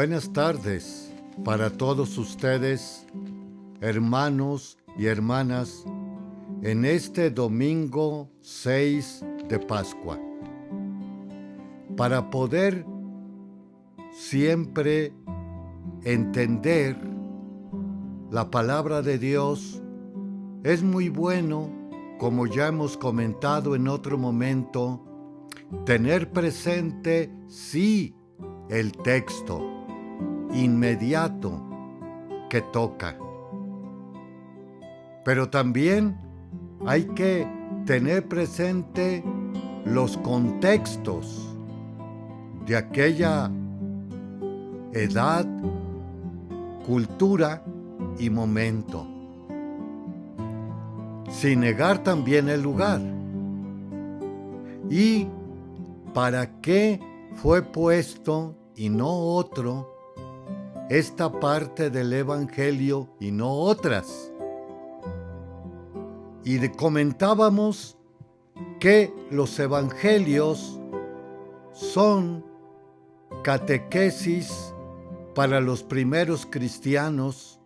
Buenas tardes para todos ustedes, hermanos y hermanas, en este domingo 6 de Pascua. Para poder siempre entender la palabra de Dios, es muy bueno, como ya hemos comentado en otro momento, tener presente sí el texto inmediato que toca. Pero también hay que tener presente los contextos de aquella edad, cultura y momento, sin negar también el lugar. ¿Y para qué fue puesto y no otro esta parte del Evangelio y no otras? Y comentábamos que los evangelios son catequesis para los primeros cristianos.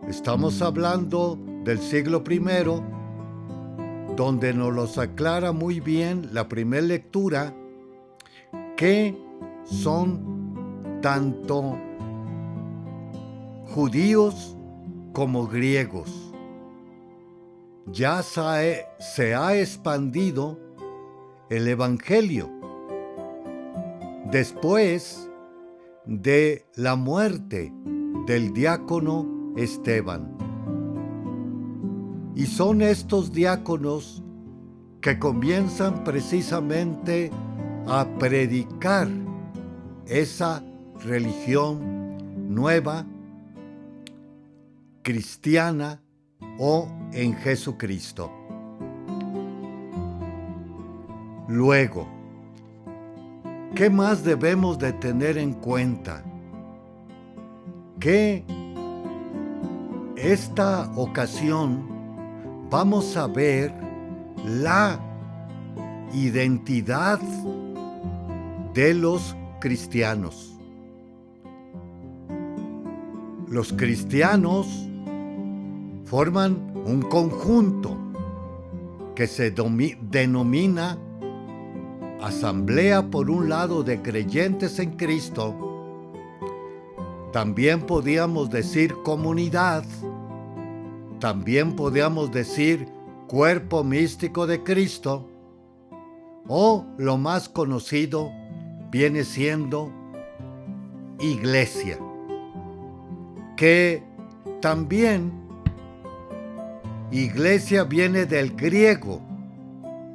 Estamos hablando del siglo I, donde nos los aclara muy bien la primera lectura, que son tanto judíos como griegos. Ya se ha expandido el Evangelio después de la muerte del diácono Esteban. Y son estos diáconos que comienzan precisamente a predicar esa religión nueva, cristiana o en Jesucristo. Luego, ¿qué más debemos de tener en cuenta? Que esta ocasión vamos a ver la identidad de los cristianos. Los cristianos forman un conjunto que se denomina asamblea, por un lado, de creyentes en Cristo. También podíamos decir comunidad. También podíamos decir cuerpo místico de Cristo. O lo más conocido viene siendo iglesia, que también iglesia viene del griego,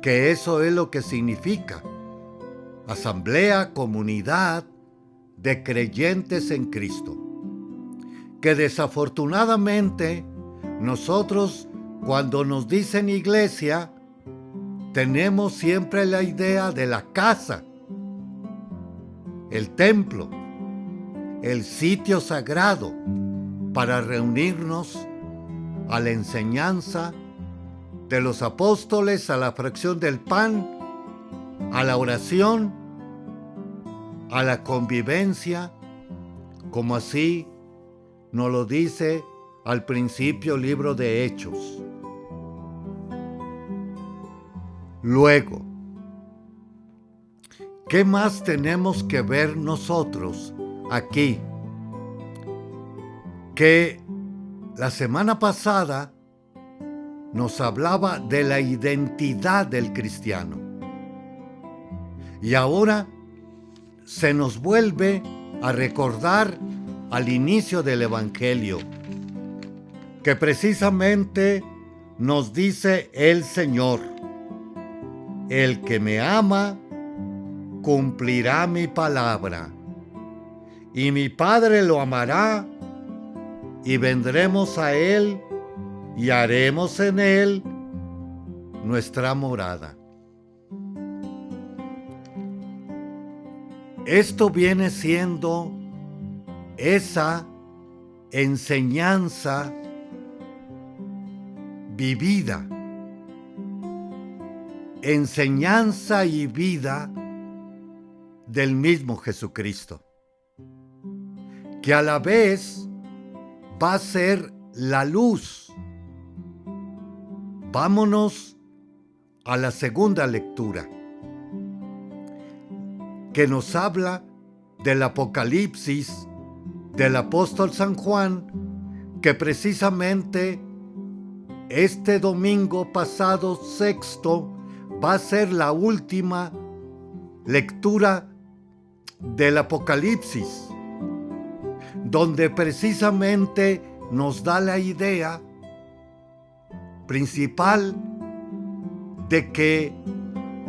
que eso es lo que significa asamblea, comunidad de creyentes en Cristo. Que desafortunadamente nosotros, cuando nos dicen iglesia, tenemos siempre la idea de la casa, el templo, el sitio sagrado para reunirnos a la enseñanza de los apóstoles, a la fracción del pan, a la oración, a la convivencia, como así nos lo dice al principio el libro de Hechos. Luego, ¿qué más tenemos que ver nosotros aquí? Que la semana pasada nos hablaba de la identidad del cristiano. Y ahora se nos vuelve a recordar al inicio del Evangelio, que precisamente nos dice el Señor: el que me ama cumplirá mi palabra, y mi Padre lo amará, y vendremos a él y haremos en él nuestra morada. Esto viene siendo esa enseñanza vivida, enseñanza y vida del mismo Jesucristo. que a la vez va a ser la luz. Vámonos a la segunda lectura, que nos habla del Apocalipsis del apóstol San Juan, que precisamente este domingo pasado, sexto, va a ser la última lectura del Apocalipsis, donde precisamente nos da la idea principal de que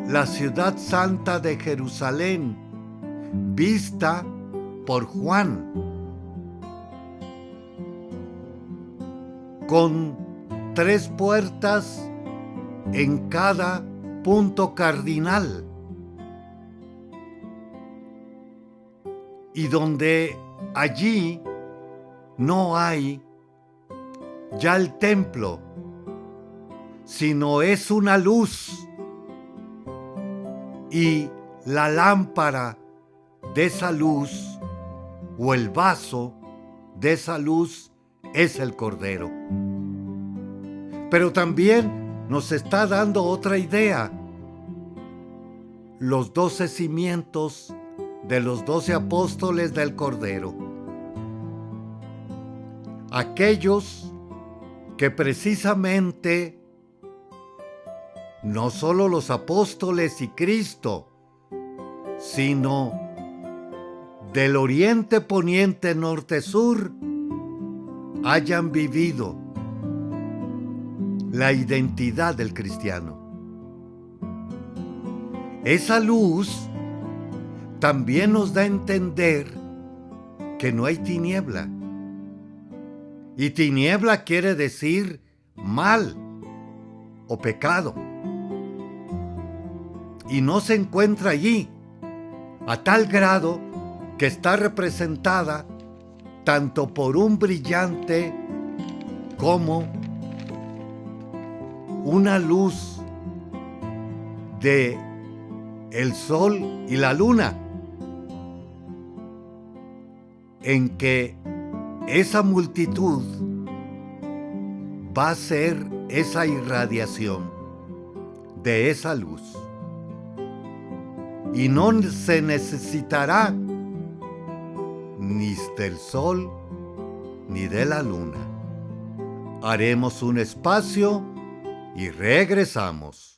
la ciudad santa de Jerusalén, vista por Juan, con 3 puertas en cada punto cardinal, y donde allí no hay ya el templo, sino es una luz, y la lámpara de esa luz o el vaso de esa luz es el Cordero. Pero también nos está dando otra idea: los 12 cimientos de los 12 apóstoles del Cordero, aquellos que precisamente no solo los apóstoles y Cristo, sino del oriente, poniente, norte, sur, hayan vivido la identidad del cristiano. Esa luz también nos da a entender que no hay tiniebla. Y tiniebla quiere decir mal o pecado. Y no se encuentra allí, a tal grado que está representada tanto por un brillante como una luz de el sol y la luna, en que esa multitud va a ser esa irradiación de esa luz. Y no se necesitará ni del sol ni de la luna. Haremos un espacio y regresamos.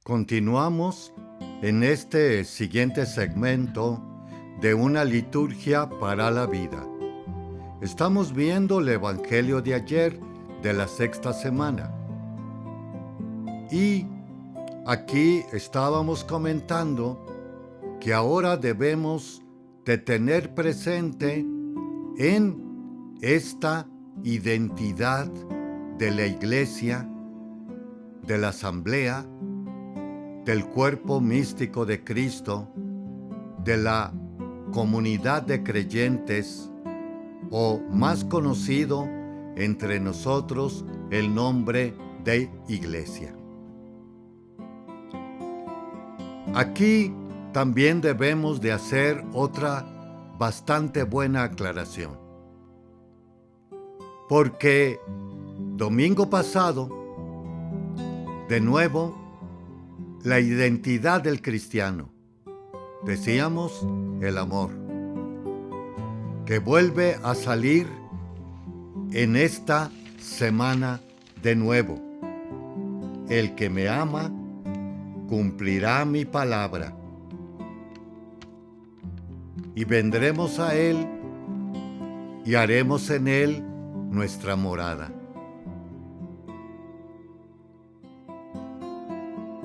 Continuamos en este siguiente segmento de una liturgia para la vida. Estamos viendo el Evangelio de ayer, de la sexta semana. Y aquí estábamos comentando que ahora debemos de tener presente en esta identidad de la iglesia, de la asamblea, del cuerpo místico de Cristo, de la comunidad de creyentes, o más conocido entre nosotros el nombre de iglesia. Aquí también debemos de hacer otra bastante buena aclaración, porque domingo pasado, de nuevo, la identidad del cristiano. Decíamos el amor. que vuelve a salir en esta semana de nuevo. El que me ama cumplirá mi palabra. Y vendremos a Él y haremos en Él nuestra morada.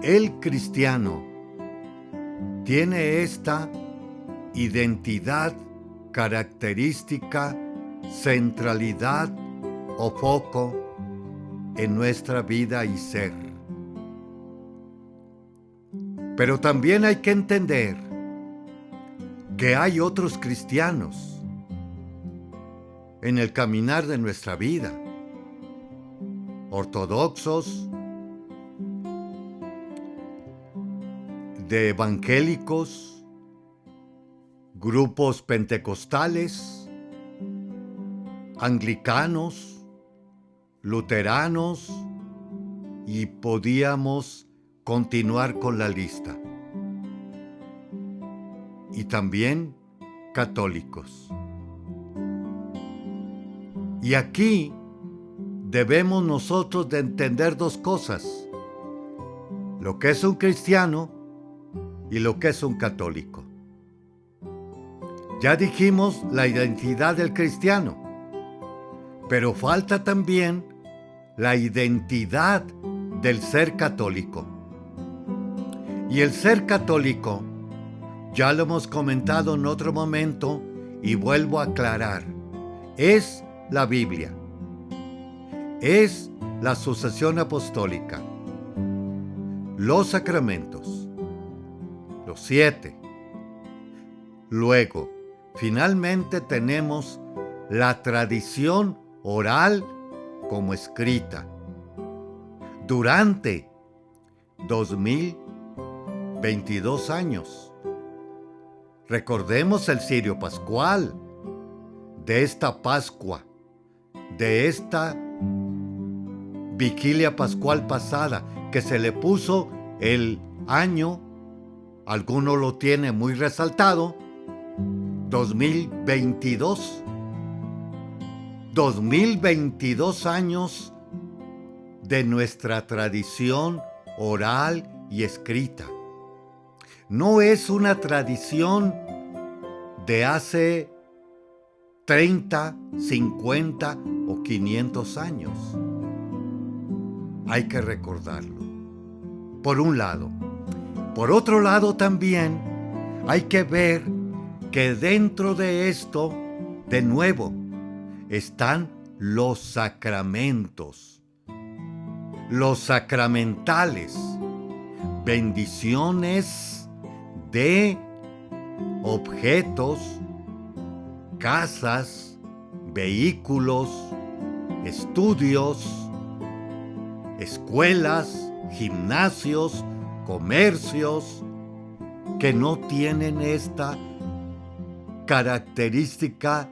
El cristiano tiene esta identidad, característica, centralidad o foco en nuestra vida y ser. Pero también hay que entender que hay otros cristianos en el caminar de nuestra vida, ortodoxos, de evangélicos, grupos pentecostales, anglicanos, luteranos, y podíamos continuar con la lista. Y también católicos. Y aquí debemos nosotros de entender dos cosas: lo que es un cristiano y lo que es un católico. Ya dijimos la identidad del cristiano, pero falta también la identidad del ser católico. Y el ser católico, ya lo hemos comentado en otro momento y vuelvo a aclarar, es la Biblia, es la sucesión apostólica, los sacramentos, los 7. Luego, finalmente tenemos la tradición oral como escrita. Durante 2022 años. Recordemos el cirio pascual, de esta Pascua, de esta vigilia pascual pasada, que se le puso el año, alguno lo tiene muy resaltado, 2022. 2022 años de nuestra tradición oral y escrita. No es una tradición de hace 30, 50 o 500 años. Hay que recordarlo, por un lado. Por otro lado también hay que ver que dentro de esto, de nuevo, están los sacramentos, los sacramentales, bendiciones de objetos, casas, vehículos, estudios, escuelas, gimnasios, comercios, que no tienen esta característica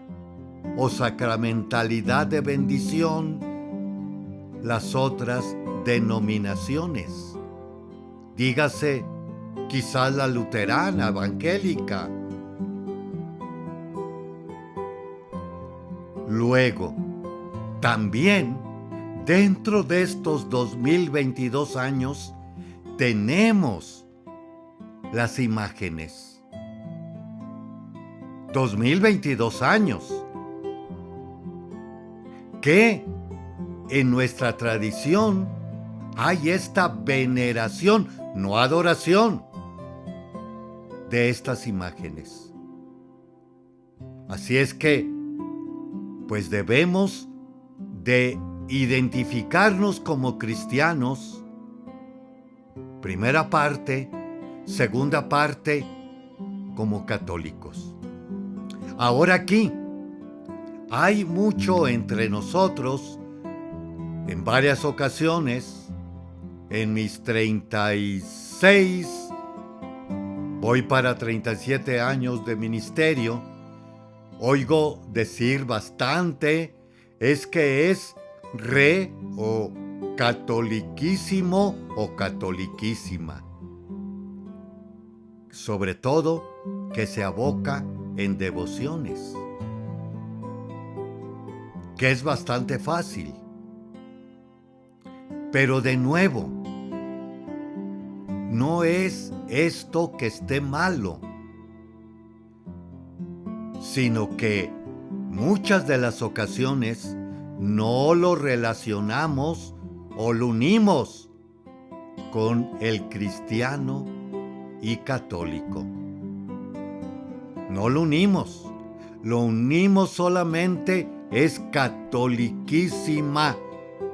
o sacramentalidad de bendición las otras denominaciones. Dígase, quizás la luterana, evangélica. Luego, también dentro de estos 2022 años tenemos las imágenes. 2022 años que en nuestra tradición hay esta veneración, no adoración, de estas imágenes. Así es que, pues debemos de identificarnos como cristianos, primera parte, segunda parte, como católicos. Ahora aquí, hay mucho entre nosotros, en varias ocasiones, en mis 36, voy para 37 años de ministerio, oigo decir bastante, es que es o catoliquísimo o catoliquísima. Sobre todo que se aboca en devociones. que es bastante fácil. Pero de nuevo, no es esto que esté malo, sino que muchas de las ocasiones no lo relacionamos o lo unimos con el cristiano y católico. No lo unimos, lo unimos solamente es catoliquísima,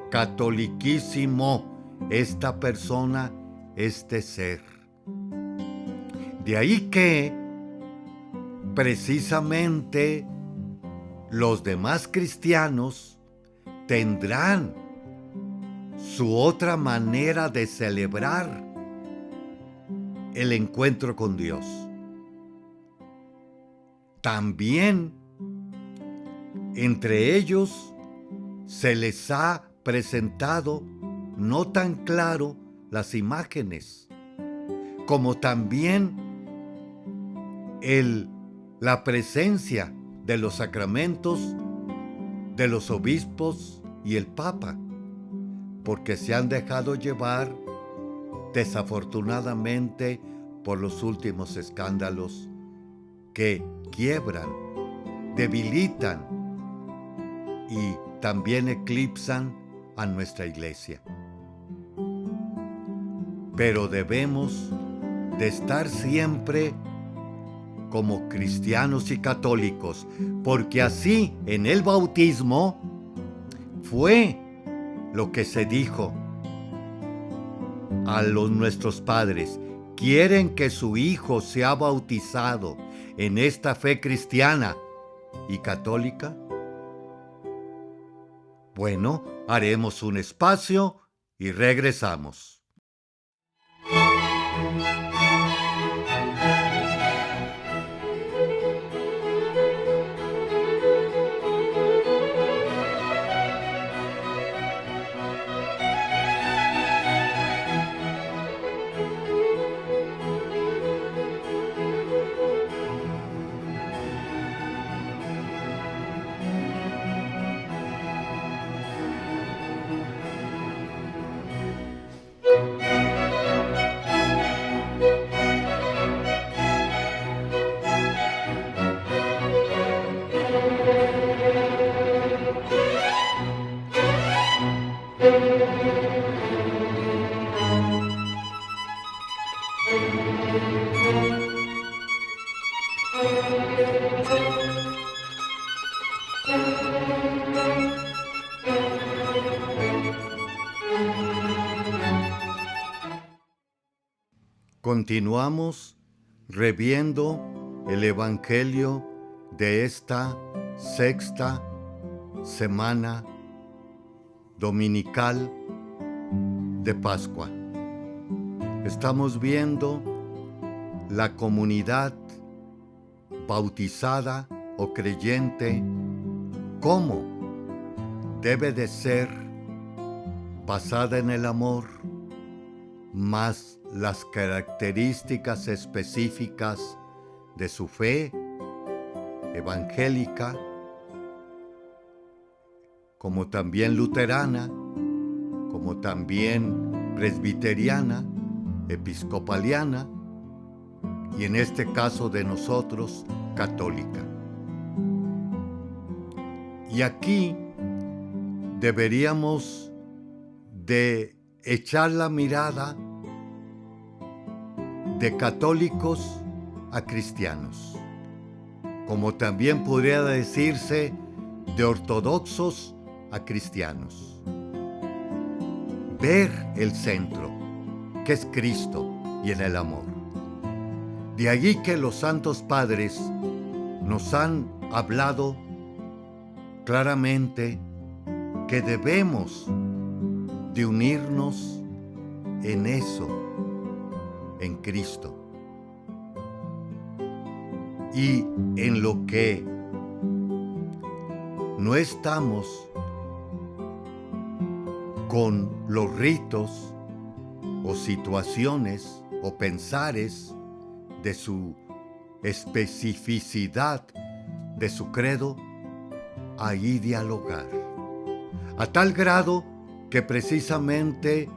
catoliquísimo esta persona, este ser. De ahí que precisamente los demás cristianos tendrán su otra manera de celebrar el encuentro con Dios. También entre ellos se les ha presentado no tan claro las imágenes, como también la presencia de los sacramentos de los obispos y el Papa, porque se han dejado llevar desafortunadamente por los últimos escándalos que quiebran, debilitan y también eclipsan a nuestra iglesia. Pero debemos de estar siempre como cristianos y católicos, porque así en el bautismo fue lo que se dijo a nuestros padres: ¿quieren que su hijo sea bautizado en esta fe cristiana y católica? Bueno, haremos un espacio y regresamos. Continuamos reviendo el Evangelio de esta sexta semana dominical de Pascua. Estamos viendo la comunidad bautizada o creyente, cómo debe de ser basada en el amor, más las características específicas de su fe evangélica, como también luterana, como también presbiteriana, episcopaliana y en este caso de nosotros, católica. Y aquí deberíamos de echar la mirada de católicos a cristianos, como también podría decirse de ortodoxos a cristianos. Ver el centro, que es Cristo y en el amor. De allí que los santos padres nos han hablado claramente que debemos de unirnos en eso, en Cristo. Y en lo que no estamos con los ritos o situaciones o pensares de su especificidad de su credo, ahí dialogar. A tal grado que precisamente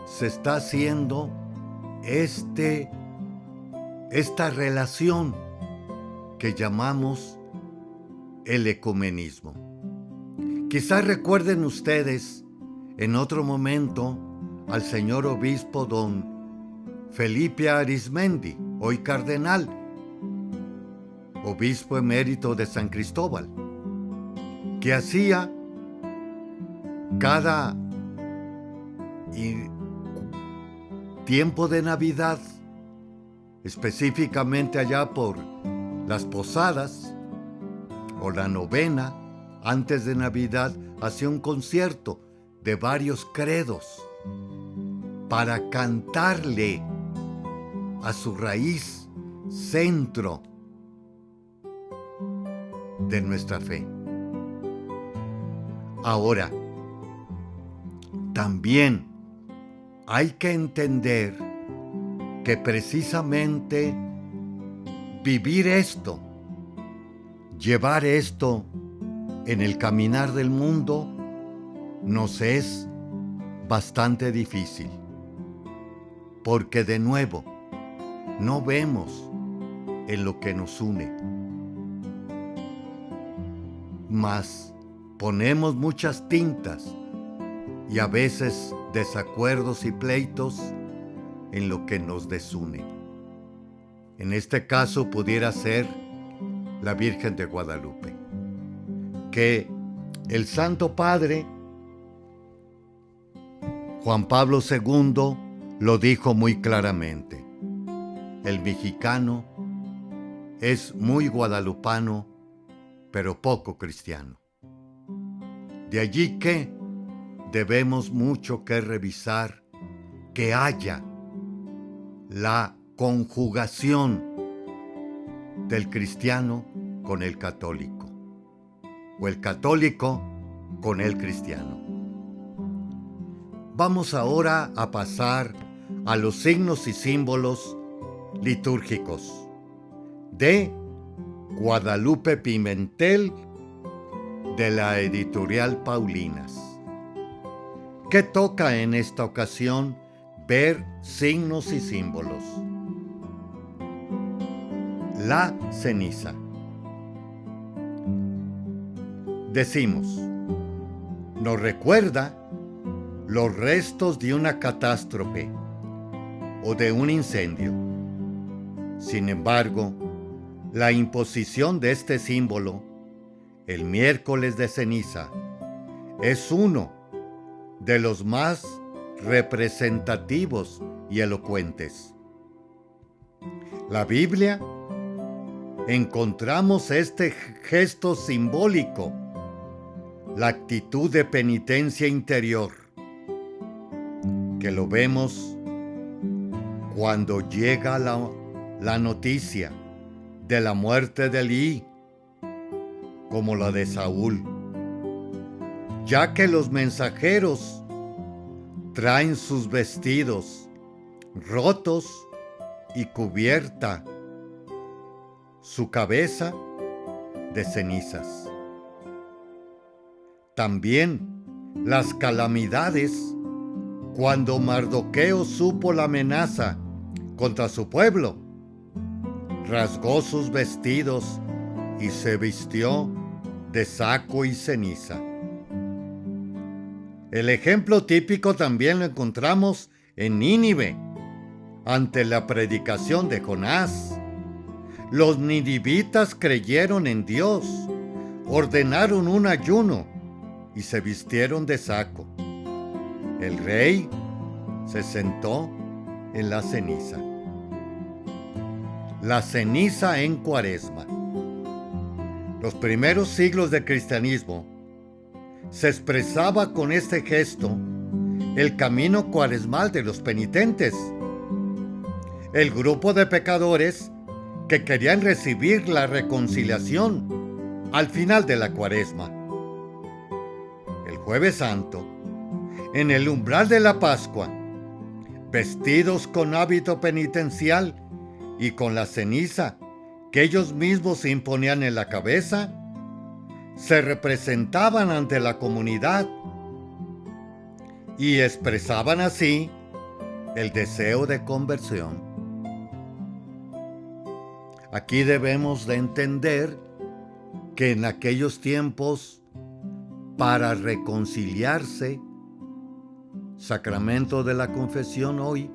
se está haciendo esta relación que llamamos el ecumenismo. Quizás recuerden ustedes en otro momento al señor obispo don Felipe Arizmendi, hoy cardenal, obispo emérito de San Cristóbal, que hacía cada tiempo de Navidad, específicamente allá por las posadas o la novena antes de Navidad, hacía un concierto de varios credos para cantarle a su raíz, centro de nuestra fe. Ahora, también hay que entender que precisamente vivir esto, llevar esto en el caminar del mundo, nos es bastante difícil. Porque de nuevo, no vemos en lo que nos une, mas ponemos muchas tintas y a veces desacuerdos y pleitos en lo que nos desune. En este caso pudiera ser la Virgen de Guadalupe, que el Santo Padre Juan Pablo II lo dijo muy claramente: el mexicano es muy guadalupano, pero poco cristiano. De allí que debemos mucho que revisar que haya la conjugación del cristiano con el católico, o el católico con el cristiano. Vamos ahora a pasar a los signos y símbolos litúrgicos de Guadalupe Pimentel, de la editorial Paulinas, que toca en esta ocasión ver signos y símbolos. La ceniza. Decimos, nos recuerda los restos de una catástrofe o de un incendio. Sin embargo, la imposición de este símbolo, el miércoles de ceniza, es uno de los más representativos y elocuentes. La Biblia encontramos este gesto simbólico, la actitud de penitencia interior, que lo vemos cuando llega la noticia de la muerte de Elí, como la de Saúl, ya que los mensajeros traen sus vestidos rotos y cubierta su cabeza de cenizas. También las calamidades cuando Mardoqueo supo la amenaza contra su pueblo, rasgó sus vestidos y se vistió de saco y ceniza. El ejemplo típico también lo encontramos en Nínive, ante la predicación de Jonás. Los ninivitas creyeron en Dios, ordenaron un ayuno y se vistieron de saco. El rey se sentó en la ceniza. La ceniza en Cuaresma. Los primeros siglos del cristianismo se expresaba con este gesto el camino cuaresmal de los penitentes, el grupo de pecadores que querían recibir la reconciliación al final de la Cuaresma. El Jueves Santo, en el umbral de la Pascua, vestidos con hábito penitencial y con la ceniza que ellos mismos se imponían en la cabeza, se representaban ante la comunidad y expresaban así el deseo de conversión. Aquí debemos de entender que en aquellos tiempos, para reconciliarse, sacramento de la confesión hoy,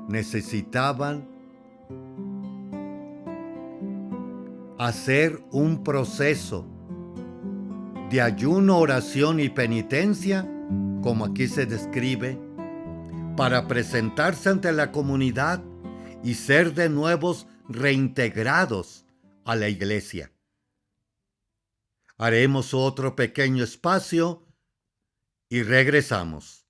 necesitaban hacer un proceso de ayuno, oración y penitencia, como aquí se describe, para presentarse ante la comunidad y ser de nuevo reintegrados a la iglesia. Haremos otro pequeño espacio y regresamos.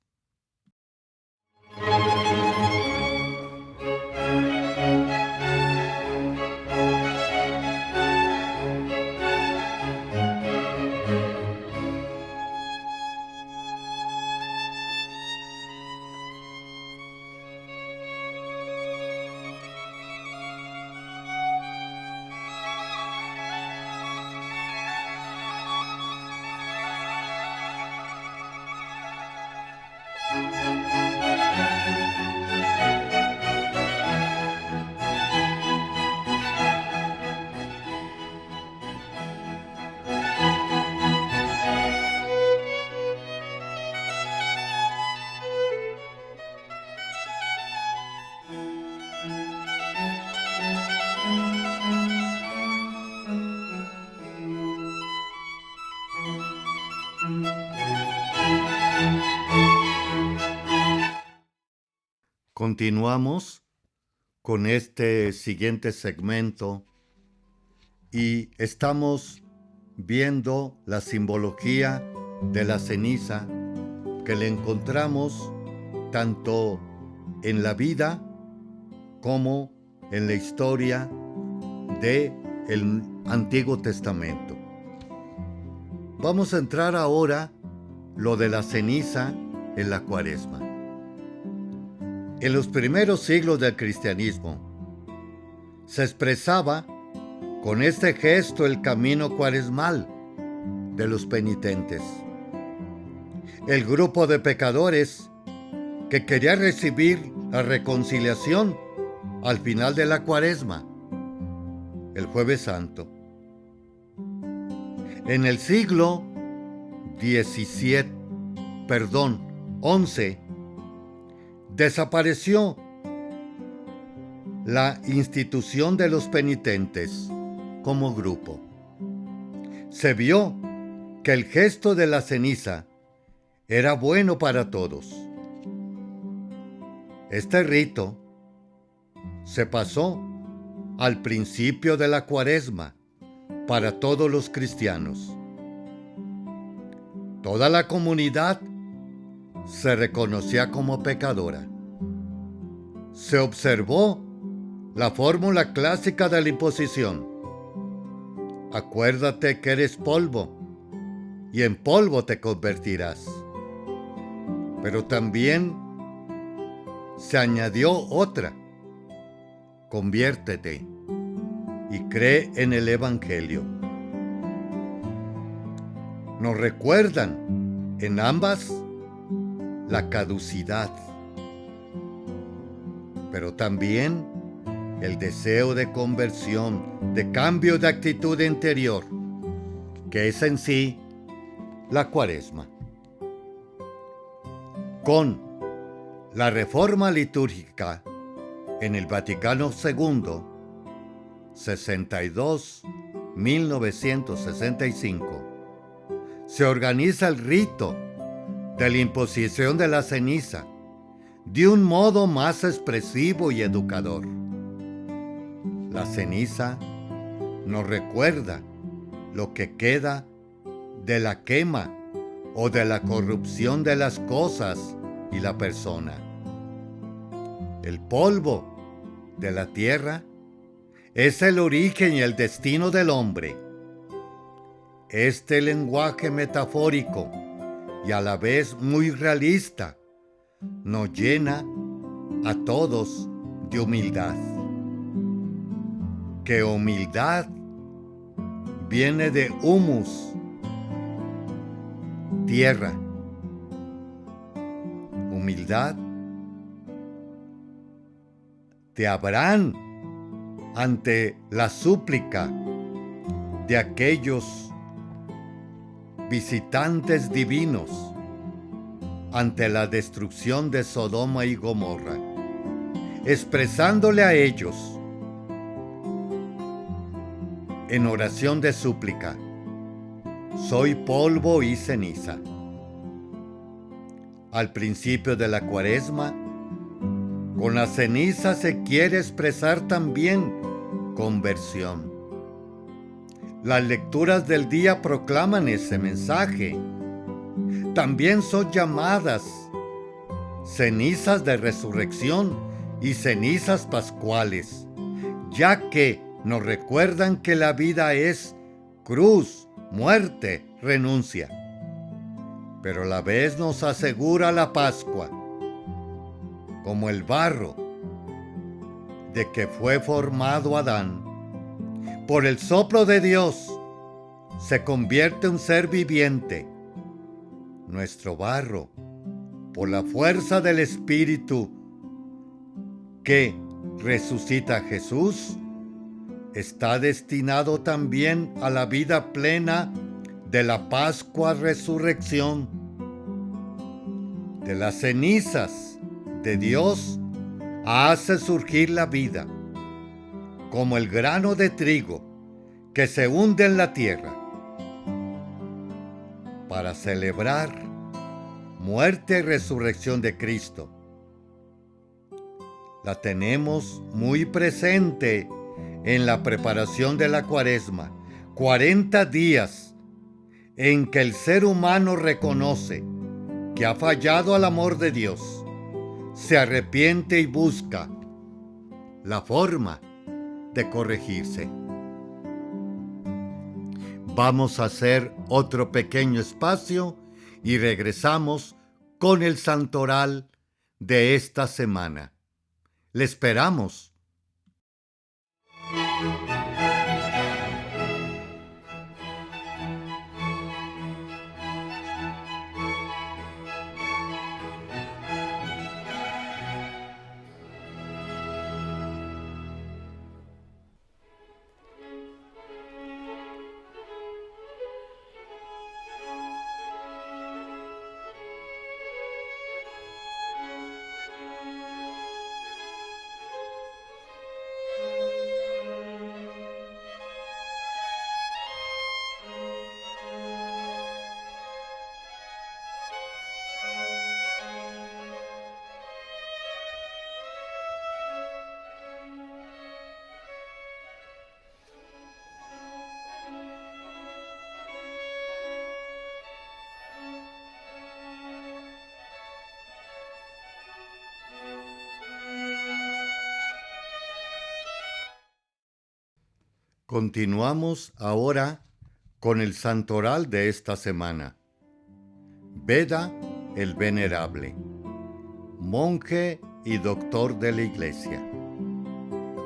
Continuamos con este siguiente segmento y estamos viendo la simbología de la ceniza que le encontramos tanto en la vida como en la historia del Antiguo Testamento. Vamos a entrar ahora lo de la ceniza en la Cuaresma. En los primeros siglos del cristianismo se expresaba con este gesto el camino cuaresmal de los penitentes. El grupo de pecadores que quería recibir la reconciliación al final de la Cuaresma, el Jueves Santo. En el siglo XI, desapareció la institución de los penitentes como grupo. Se vio que el gesto de la ceniza era bueno para todos. Este rito se pasó al principio de la Cuaresma para todos los cristianos. Toda la comunidad se reconocía como pecadora. Se observó la fórmula clásica de la imposición. Acuérdate que eres polvo, y en polvo te convertirás. Pero también se añadió otra. Conviértete y cree en el Evangelio. Nos recuerdan en ambas la caducidad, pero también el deseo de conversión, de cambio de actitud interior, que es en sí la Cuaresma. Con la reforma litúrgica en el Vaticano II, 1965, se organiza el rito de la imposición de la ceniza de un modo más expresivo y educador. La ceniza nos recuerda lo que queda de la quema o de la corrupción de las cosas y la persona. El polvo de la tierra es el origen y el destino del hombre. Este lenguaje metafórico y a la vez muy realista nos llena a todos de humildad. Que humildad viene de humus, tierra. Humildad de Abraham ante la súplica de aquellos visitantes divinos ante la destrucción de Sodoma y Gomorra, expresándole a ellos en oración de súplica: soy polvo y ceniza. Al principio de la Cuaresma, con la ceniza se quiere expresar también conversión. Las lecturas del día proclaman ese mensaje. También son llamadas cenizas de resurrección y cenizas pascuales, ya que nos recuerdan que la vida es cruz, muerte, renuncia. Pero a la vez nos asegura la Pascua, como el barro de que fue formado Adán. Por el soplo de Dios se convierte un ser viviente. Nuestro barro, por la fuerza del Espíritu que resucita a Jesús, está destinado también a la vida plena de la Pascua Resurrección. De las cenizas de Dios hace surgir la vida, como el grano de trigo que se hunde en la tierra. Para celebrar muerte y resurrección de Cristo, la tenemos muy presente en la preparación de la Cuaresma, 40 días en que el ser humano reconoce que ha fallado al amor de Dios, se arrepiente y busca la forma de corregirse. Vamos a hacer otro pequeño espacio y regresamos con el santoral de esta semana. Le esperamos. Continuamos ahora con el santoral de esta semana. Beda el Venerable, monje y doctor de la Iglesia.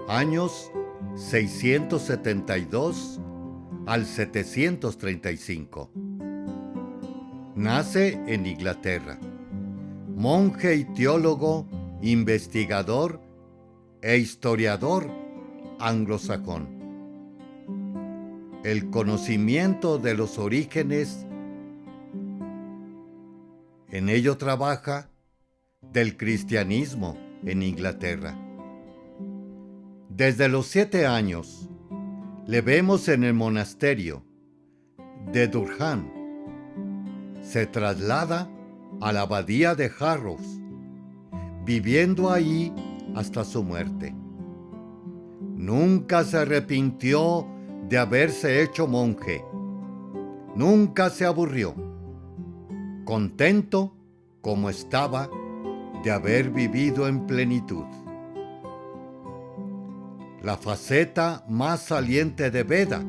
Años 672 al 735. Nace en Inglaterra. Monje y teólogo, investigador e historiador anglosajón. El conocimiento de los orígenes, en ello trabaja, del cristianismo en Inglaterra. Desde los 7 años le vemos en el monasterio de Durham. Se traslada a la abadía de Harrows, viviendo ahí hasta su muerte. Nunca se arrepintió de haberse hecho monje. Nunca se aburrió. Contento como estaba de haber vivido en plenitud. La faceta más saliente de Beda,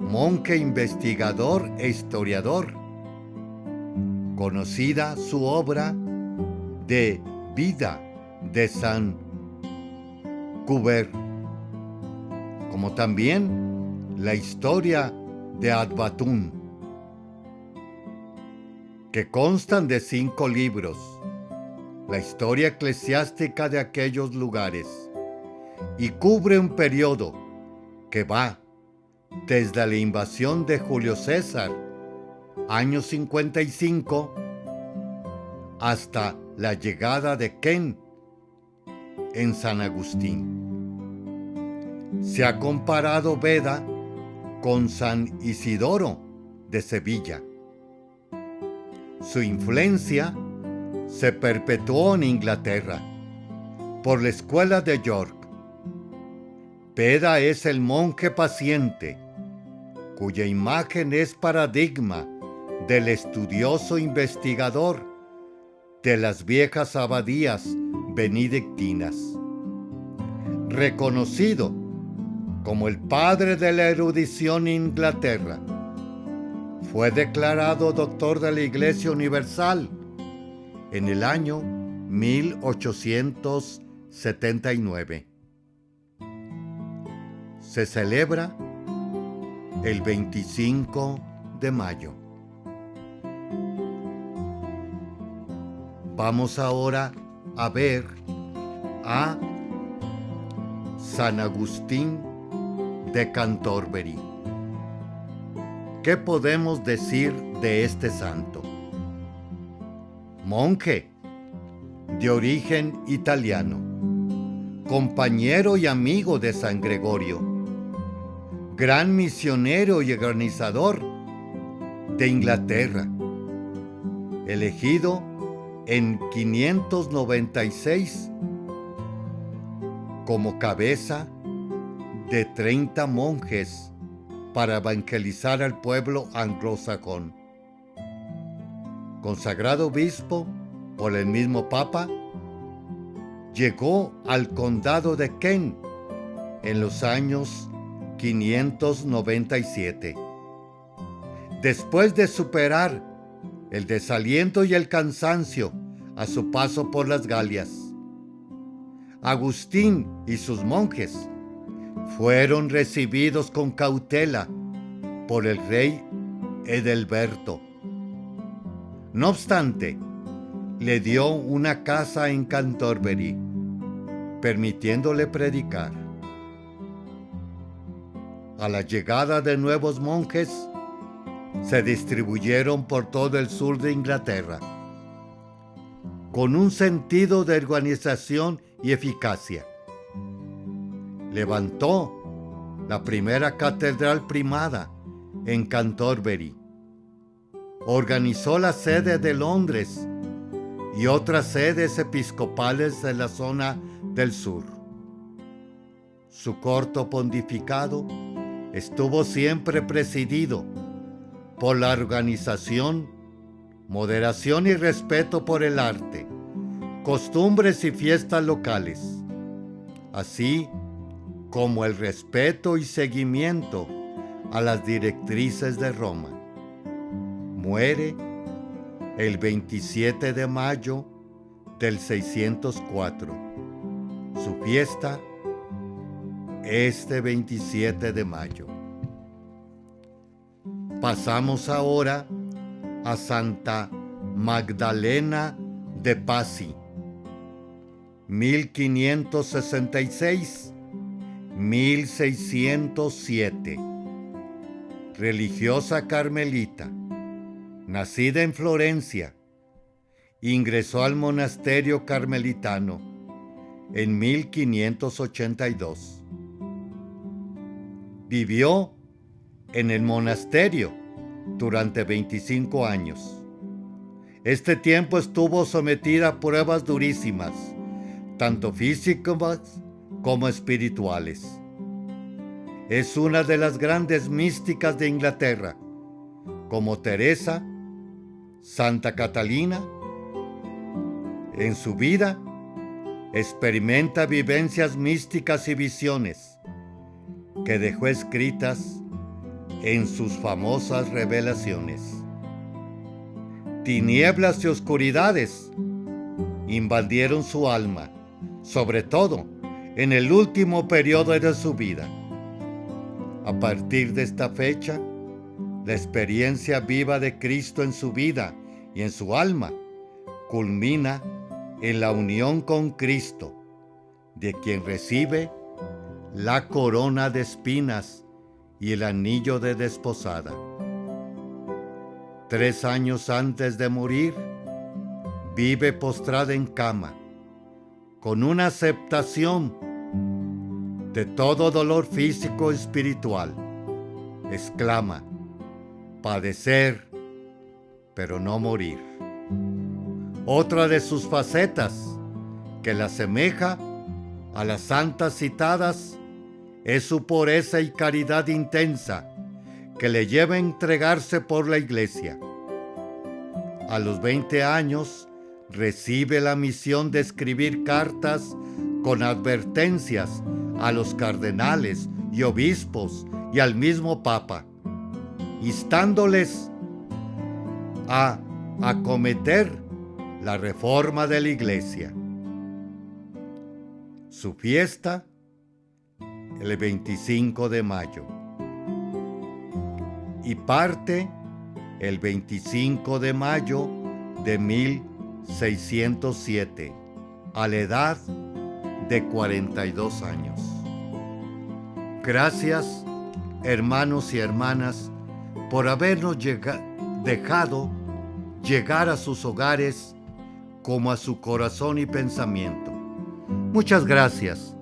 monje investigador e historiador, conocida su obra de Vida de San Cuber, como también la historia de Adbatún, que constan de 5 libros, la historia eclesiástica de aquellos lugares, y cubre un periodo que va desde la invasión de Julio César, año 55, hasta la llegada de Ken en San Agustín. Se ha comparado Beda con San Isidoro de Sevilla. Su influencia se perpetuó en Inglaterra por la escuela de York. Beda es el monje paciente, cuya imagen es paradigma del estudioso investigador de las viejas abadías benedictinas. Reconocido como el padre de la erudición en Inglaterra, fue declarado doctor de la Iglesia Universal en el año 1879. Se celebra el 25 de mayo. Vamos ahora a ver a San Agustín de Canterbury. ¿Qué podemos decir de este santo? Monje de origen italiano, compañero y amigo de San Gregorio, gran misionero y organizador de Inglaterra, elegido en 596 como cabeza de 30 monjes para evangelizar al pueblo anglosajón. Consagrado obispo por el mismo Papa, llegó al condado de Kent en los años 597. Después de superar el desaliento y el cansancio a su paso por las Galias, Agustín y sus monjes fueron recibidos con cautela por el rey Edelberto. No obstante, le dio una casa en Canterbury, permitiéndole predicar. A la llegada de nuevos monjes, se distribuyeron por todo el sur de Inglaterra, con un sentido de organización y eficacia. Levantó la primera catedral primada en Canterbury. Organizó la sede de Londres y otras sedes episcopales de la zona del sur. Su corto pontificado estuvo siempre presidido por la organización, moderación y respeto por el arte, costumbres y fiestas locales, así como el respeto y seguimiento a las directrices de Roma. Muere el 27 de mayo del 604. Su fiesta este 27 de mayo. Pasamos ahora a Santa Magdalena de Pazzi, 1566-1607. Religiosa carmelita, nacida en Florencia, ingresó al monasterio carmelitano en 1582. Vivió en el monasterio durante 25 años. Este tiempo estuvo sometida a pruebas durísimas, tanto físicas como espirituales. Es una de las grandes místicas de Inglaterra, como Teresa, Santa Catalina. En su vida, experimenta vivencias místicas y visiones que dejó escritas en sus famosas revelaciones. Tinieblas y oscuridades invadieron su alma, sobre todo en el último periodo de su vida. A partir de esta fecha, la experiencia viva de Cristo en su vida y en su alma culmina en la unión con Cristo, de quien recibe la corona de espinas y el anillo de desposada. 3 años antes de morir, vive postrada en cama, con una aceptación de todo dolor físico y espiritual. Exclama: padecer, pero no morir. Otra de sus facetas, que la asemeja a las santas citadas, es su pureza y caridad intensa, que le lleva a entregarse por la Iglesia. A los 20 años, recibe la misión de escribir cartas con advertencias a los cardenales y obispos y al mismo Papa, instándoles a acometer la reforma de la Iglesia. Su fiesta, el 25 de mayo, y parte el 25 de mayo de 1607, a la edad de 42 años. Gracias, hermanos y hermanas, por habernos dejado llegar a sus hogares como a su corazón y pensamiento. Muchas gracias.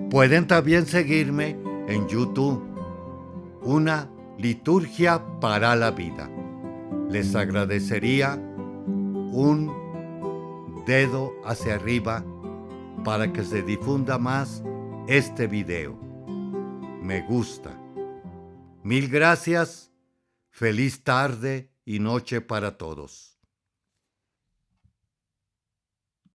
Pueden también seguirme en YouTube, Una Liturgia para la Vida. Les agradecería un dedo hacia arriba para que se difunda más este video. Me gusta. Mil gracias. Feliz tarde y noche para todos.